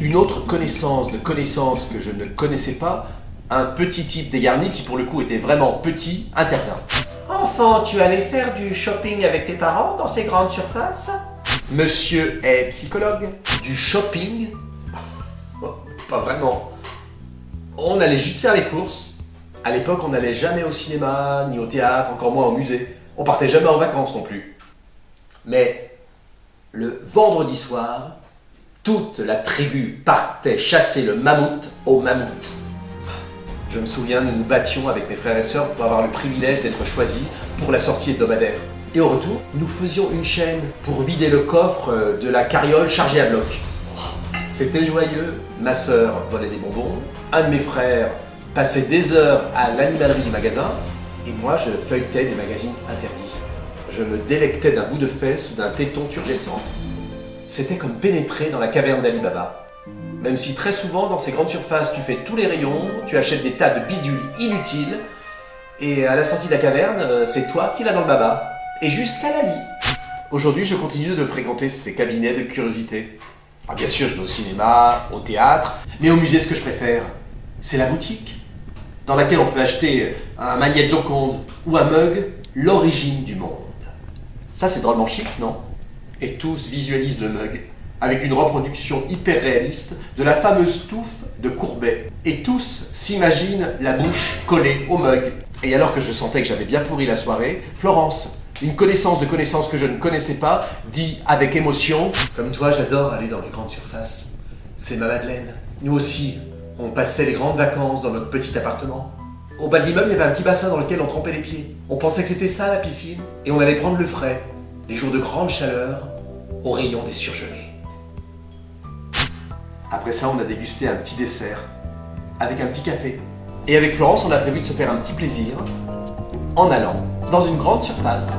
une autre connaissance de connaissances que je ne connaissais pas, un petit type dégarni qui pour le coup était vraiment petit, intervient. Enfant, tu allais faire du shopping avec tes parents dans ces grandes surfaces? Monsieur est psychologue. Du shopping? Oh, pas vraiment. On allait juste faire les courses. À l'époque, on n'allait jamais au cinéma, ni au théâtre, encore moins au musée. On partait jamais en vacances non plus. Mais le vendredi soir, toute la tribu partait chasser le mammouth au mammouth. Je me souviens, nous nous battions avec mes frères et sœurs pour avoir le privilège d'être choisis pour la sortie hebdomadaire. Et au retour, nous faisions une chaîne pour vider le coffre de la carriole chargée à bloc. C'était joyeux. Ma sœur volait des bonbons, un de mes frères passait des heures à l'animalerie du magasin, et moi je feuilletais des magazines interdits. Je me délectais d'un bout de fesse ou d'un téton turgescent. C'était comme pénétrer dans la caverne d'Ali Baba. Même si très souvent dans ces grandes surfaces tu fais tous les rayons, tu achètes des tas de bidules inutiles, et à la sortie de la caverne, c'est toi qui l'as dans le baba. Et jusqu'à la lie. Aujourd'hui, je continue de fréquenter ces cabinets de curiosité. Ah, bien sûr, je vais au cinéma, au théâtre, mais au musée, ce que je préfère, c'est la boutique, dans laquelle on peut acheter un magnète Joconde ou un mug, l'origine du monde. Ça, c'est drôlement chic, non? Et tous visualisent le mug, avec une reproduction hyper réaliste de la fameuse touffe de Courbet. Et tous s'imaginent la bouche collée au mug. Et alors que je sentais que j'avais bien pourri la soirée, Florence, une connaissance de connaissances que je ne connaissais pas, dit avec émotion « Comme toi, j'adore aller dans les grandes surfaces. C'est ma Madeleine. Nous aussi, on passait les grandes vacances dans notre petit appartement. Au bas de l'immeuble, il y avait un petit bassin dans lequel on trempait les pieds. On pensait que c'était ça, la piscine. Et on allait prendre le frais, les jours de grande chaleur, au rayon des surgelés. Après ça, on a dégusté un petit dessert, avec un petit café. Et avec Florence, on a prévu de se faire un petit plaisir en allant dans une grande surface.